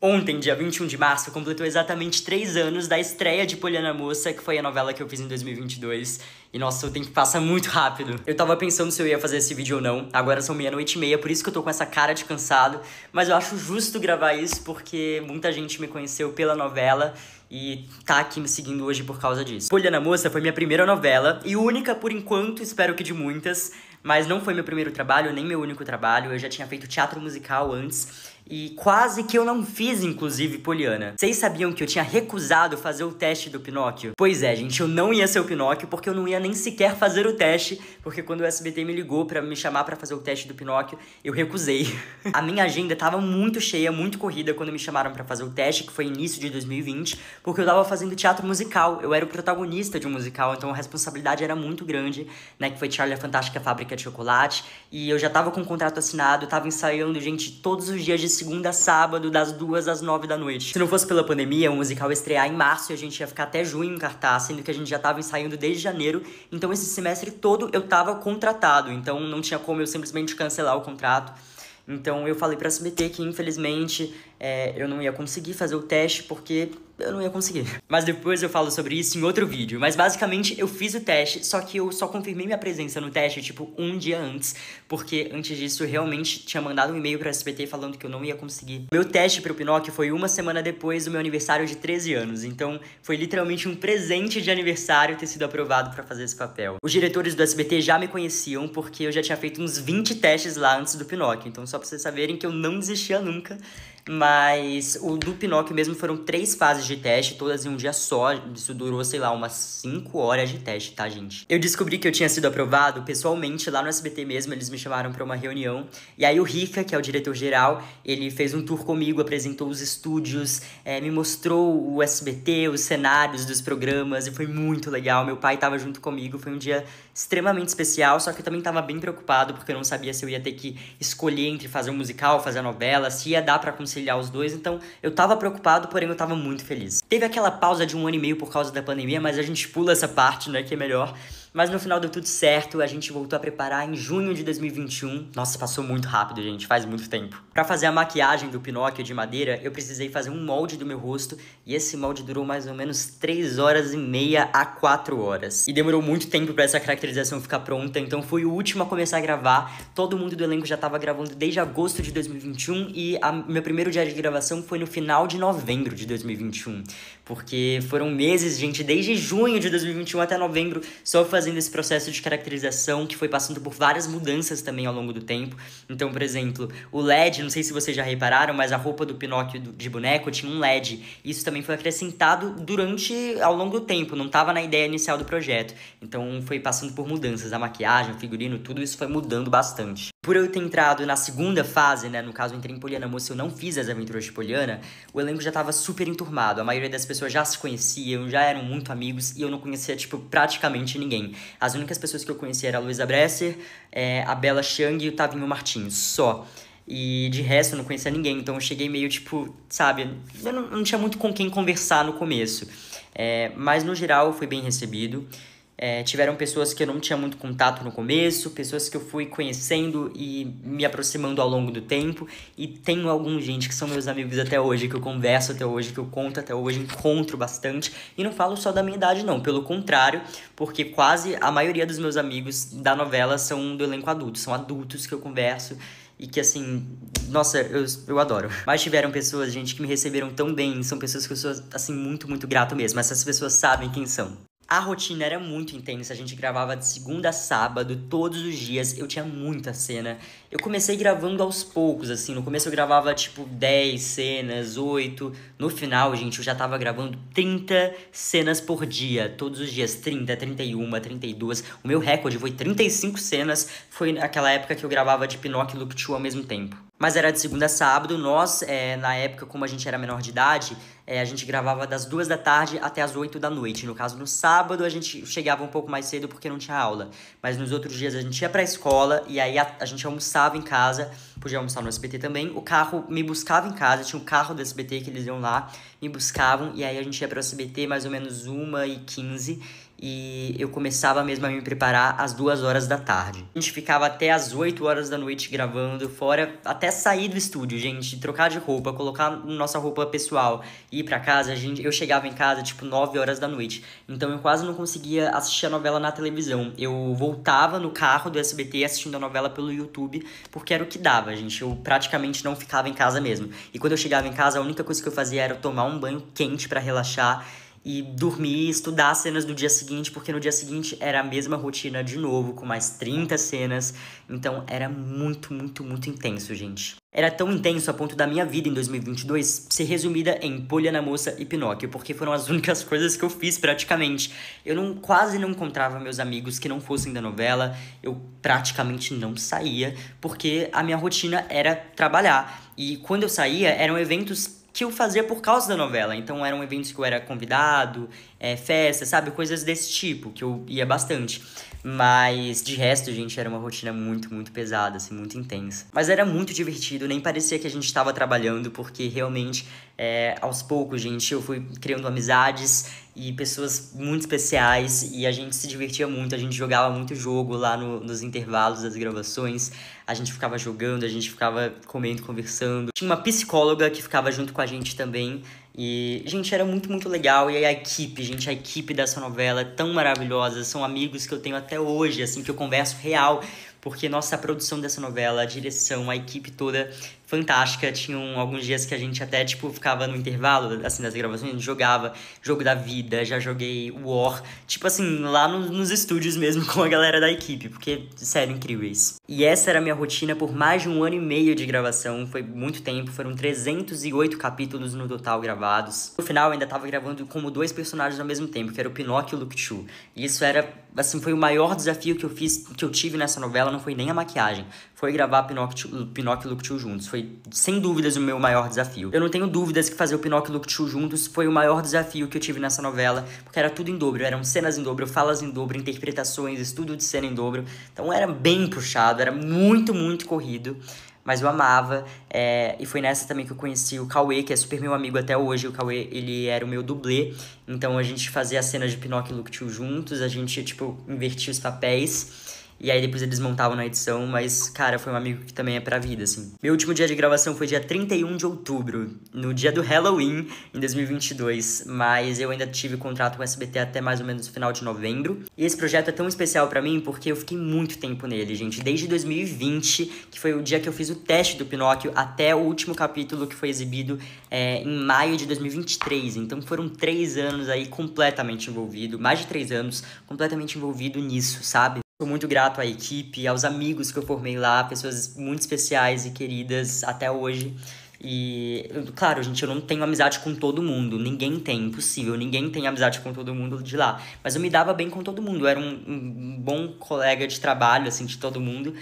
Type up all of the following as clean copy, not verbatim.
Ontem, dia 21 de março, completou exatamente 3 anos da estreia de Poliana Moça, que foi a novela que eu fiz em 2022. E nossa, o tempo passa muito rápido. Eu tava pensando se eu ia fazer esse vídeo ou não. Agora são 00:30, por isso que eu tô com essa cara de cansado. Mas eu acho justo gravar isso porque muita gente me conheceu pela novela e tá aqui me seguindo hoje por causa disso. Poliana Moça foi minha primeira novela e única por enquanto, espero que de muitas. Mas não foi meu primeiro trabalho, nem meu único trabalho. Eu já tinha feito teatro musical antes. E quase que eu não fiz, inclusive, Poliana. Vocês sabiam que eu tinha recusado fazer o teste do Pinóquio? Pois é, gente, eu não ia ser o Pinóquio porque eu não ia nem sequer fazer o teste. Porque quando o SBT me ligou pra me chamar pra fazer o teste do Pinóquio, eu recusei. A minha agenda tava muito cheia, muito corrida quando me chamaram pra fazer o teste, que foi início de 2020. Porque eu tava fazendo teatro musical, eu era o protagonista de um musical, então a responsabilidade era muito grande, né? Que foi Charlie a Fantástica Fábrica de Chocolate. E eu já tava com o contrato assinado, tava ensaiando, gente, todos os dias de segunda a sábado, das 2 às 9 da noite. Se não fosse pela pandemia, o musical ia estrear em março e a gente ia ficar até junho em cartaz, sendo que a gente já tava ensaiando desde janeiro. Então esse semestre todo eu tava contratado, então não tinha como eu simplesmente cancelar o contrato. Então eu falei pra SBT que infelizmente eu não ia conseguir fazer o teste porque eu não ia conseguir. Mas depois eu falo sobre isso em outro vídeo. Mas basicamente eu fiz o teste, só que eu só confirmei minha presença no teste, tipo, um dia antes. Porque antes disso eu realmente tinha mandado um e-mail pra SBT falando que eu não ia conseguir. Meu teste pro Pinóquio foi uma semana depois do meu aniversário de 13 anos. Então foi literalmente um presente de aniversário ter sido aprovado pra fazer esse papel. Os diretores do SBT já me conheciam porque eu já tinha feito uns 20 testes lá antes do Pinóquio. Então só pra vocês saberem que eu não desistia nunca. Mas o do Pinóquio mesmo foram 3 fases de teste, todas em um dia só. Isso durou, sei lá, umas 5 horas de teste, tá, gente? Eu descobri que eu tinha sido aprovado pessoalmente lá no SBT mesmo, eles me chamaram pra uma reunião. E aí o Rica, que é o diretor-geral, ele fez um tour comigo, apresentou os estúdios, me mostrou o SBT, os cenários dos programas, e foi muito legal. Meu pai tava junto comigo, foi um dia extremamente especial, só que eu também tava bem preocupado, porque eu não sabia se eu ia ter que escolher entre fazer um musical, fazer a novela, se ia dar pra conciliar os dois, então eu tava preocupado, porém eu tava muito feliz. Teve aquela pausa de 1 ano e meio por causa da pandemia, mas a gente pula essa parte, né, que é melhor. Mas no final deu tudo certo, a gente voltou a preparar em junho de 2021. Nossa, passou muito rápido, gente, faz muito tempo. Pra fazer a maquiagem do Pinóquio de madeira, eu precisei fazer um molde do meu rosto, e esse molde durou mais ou menos 3 horas e meia a 4 horas. E demorou muito tempo pra essa caracterização ficar pronta, então fui o último a começar a gravar. Todo mundo do elenco já tava gravando desde agosto de 2021, e meu primeiro dia de gravação foi no final de novembro de 2021. Porque foram meses, gente, desde junho de 2021 até novembro, só fazendo esse processo de caracterização, que foi passando por várias mudanças também ao longo do tempo. Então, por exemplo, o LED, não sei se vocês já repararam, mas a roupa do Pinóquio de boneco tinha um LED. Isso também foi acrescentado ao longo do tempo, não estava na ideia inicial do projeto. Então, foi passando por mudanças. A maquiagem, o figurino, tudo isso foi mudando bastante. Por eu ter entrado na segunda fase, né, no caso, eu entrei em Poliana Moça, eu não fiz as aventuras de Poliana, o elenco já estava super enturmado. A maioria das pessoas já se conheciam, já eram muito amigos, e eu não conhecia, tipo, praticamente ninguém. As únicas pessoas que eu conhecia eram a Luísa Bresser, a Bela Chang e o Tavinho Martins, só. E de resto eu não conhecia ninguém, então eu cheguei meio, tipo, sabe, eu não tinha muito com quem conversar no começo. Mas no geral foi bem recebido. Tiveram pessoas que eu não tinha muito contato no começo, pessoas que eu fui conhecendo e me aproximando ao longo do tempo. E tenho alguns, gente, que são meus amigos até hoje, que eu converso até hoje, que eu conto até hoje, encontro bastante. E não falo só da minha idade, não. Pelo contrário, porque quase a maioria dos meus amigos da novela são do elenco adulto. São adultos que eu converso e que, assim, nossa, eu adoro. Mas tiveram pessoas, gente, que me receberam tão bem. São pessoas que eu sou, assim, muito, muito grato mesmo. Essas pessoas sabem quem são. A rotina era muito intensa, a gente gravava de segunda a sábado, todos os dias, eu tinha muita cena. Eu comecei gravando aos poucos, assim, no começo eu gravava tipo 10 cenas, 8. No final, gente, eu já tava gravando 30 cenas por dia, todos os dias, 30, 31, 32. O meu recorde foi 35 cenas, foi naquela época que eu gravava de Pinóquio e Look 2 ao mesmo tempo. Mas era de segunda a sábado, nós, na época, como a gente era menor de idade, a gente gravava das 2 da tarde até as 8 da noite. No caso, no sábado, a gente chegava um pouco mais cedo porque não tinha aula. Mas nos outros dias a gente ia pra escola e aí a gente almoçava em casa podia almoçar no SBT também. O carro me buscava em casa, tinha um carro do SBT que eles iam lá, me buscavam, e aí a gente ia pro SBT mais ou menos 1h15, e eu começava mesmo a me preparar às 2 horas da tarde. A gente ficava até às 8 horas da noite gravando, fora até sair do estúdio, gente, trocar de roupa, colocar nossa roupa pessoal e ir pra casa. Eu chegava em casa, tipo, 9 horas da noite. Então eu quase não conseguia assistir a novela na televisão. Eu voltava no carro do SBT assistindo a novela pelo YouTube, porque era o que dava, gente. Eu praticamente não ficava em casa mesmo. E quando eu chegava em casa, a única coisa que eu fazia era tomar um banho quente pra relaxar e dormir e estudar as cenas do dia seguinte, porque no dia seguinte era a mesma rotina de novo, com mais 30 cenas. Então era muito, muito, muito intenso, gente. Era tão intenso a ponto da minha vida em 2022 ser resumida em Poliana Moça e Pinóquio, porque foram as únicas coisas que eu fiz praticamente. Eu quase não encontrava meus amigos que não fossem da novela, eu praticamente não saía, porque a minha rotina era trabalhar. E quando eu saía, eram eventos que eu fazia por causa da novela. Então eram eventos que eu era convidado, festas, sabe? Coisas desse tipo, que eu ia bastante. Mas de resto, gente, era uma rotina muito, muito pesada, assim, muito intensa. Mas era muito divertido, nem parecia que a gente estava trabalhando, porque realmente, aos poucos, gente, eu fui criando amizades e pessoas muito especiais, e a gente se divertia muito, a gente jogava muito jogo lá nos intervalos das gravações, a gente ficava jogando, a gente ficava comendo, conversando. Tinha uma psicóloga que ficava junto com a gente também, e, gente, era muito, muito legal. E aí a equipe, gente, a equipe dessa novela é tão maravilhosa, são amigos que eu tenho até hoje, assim, que eu converso real, porque, nossa, a produção dessa novela, a direção, a equipe toda, fantástica. Tinham alguns dias que a gente até, tipo, ficava no intervalo, assim, das gravações, a gente jogava Jogo da Vida, já joguei War, tipo assim, lá nos estúdios mesmo com a galera da equipe, porque, sério, incríveis. E essa era a minha rotina por mais de 1 ano e meio de gravação, foi muito tempo, foram 308 capítulos no total gravados. No final, eu ainda tava gravando como 2 personagens ao mesmo tempo, que era o Pinóquio e o Lukchu. E isso era, assim, foi o maior desafio que eu tive nessa novela, não foi nem a maquiagem, foi gravar Pinóquio e Lukchu juntos. Foi, sem dúvidas, o meu maior desafio. Eu não tenho dúvidas que fazer o Pinóquio e Lukchu juntos foi o maior desafio que eu tive nessa novela, porque era tudo em dobro, eram cenas em dobro, falas em dobro, interpretações, estudo de cena em dobro. Então era bem puxado, era muito, muito corrido, mas eu amava. E foi nessa também que eu conheci o Cauê, que é super meu amigo até hoje. O Cauê, ele era o meu dublê, então a gente fazia as cenas de Pinóquio e Lukchu juntos, a gente, tipo, invertia os papéis. E aí depois eles montavam na edição, mas, cara, foi um amigo que também é pra vida, assim. Meu último dia de gravação foi dia 31 de outubro, no dia do Halloween, em 2022. Mas eu ainda tive contrato com o SBT até mais ou menos o final de novembro. E esse projeto é tão especial pra mim porque eu fiquei muito tempo nele, gente. Desde 2020, que foi o dia que eu fiz o teste do Pinóquio, até o último capítulo que foi exibido em maio de 2023. Então foram 3 anos aí completamente envolvido, mais de 3 anos completamente envolvido nisso, sabe? Sou muito grato à equipe, aos amigos que eu formei lá, pessoas muito especiais e queridas até hoje. E, claro, gente, eu não tenho amizade com todo mundo, ninguém tem, impossível, ninguém tem amizade com todo mundo de lá. Mas eu me dava bem com todo mundo, eu era um bom colega de trabalho, assim, de todo mundo,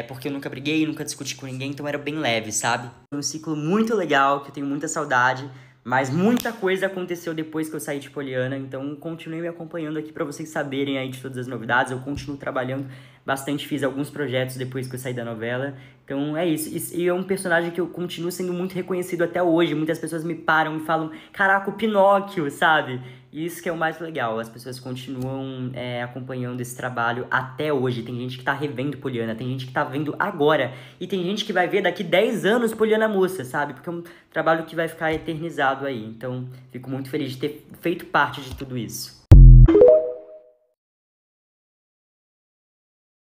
porque eu nunca briguei, nunca discuti com ninguém, então era bem leve, sabe? Foi um ciclo muito legal, que eu tenho muita saudade. Mas muita coisa aconteceu depois que eu saí de Poliana, então continue me acompanhando aqui pra vocês saberem aí de todas as novidades. Eu continuo trabalhando bastante, fiz alguns projetos depois que eu saí da novela. Então é isso. E é um personagem que eu continuo sendo muito reconhecido até hoje. Muitas pessoas me param e falam, caraca, o Pinóquio, sabe? E isso que é o mais legal, as pessoas continuam acompanhando esse trabalho até hoje. Tem gente que tá revendo Poliana, tem gente que tá vendo agora. E tem gente que vai ver daqui 10 anos Poliana Moça, sabe? Porque é um trabalho que vai ficar eternizado aí. Então, fico muito feliz de ter feito parte de tudo isso.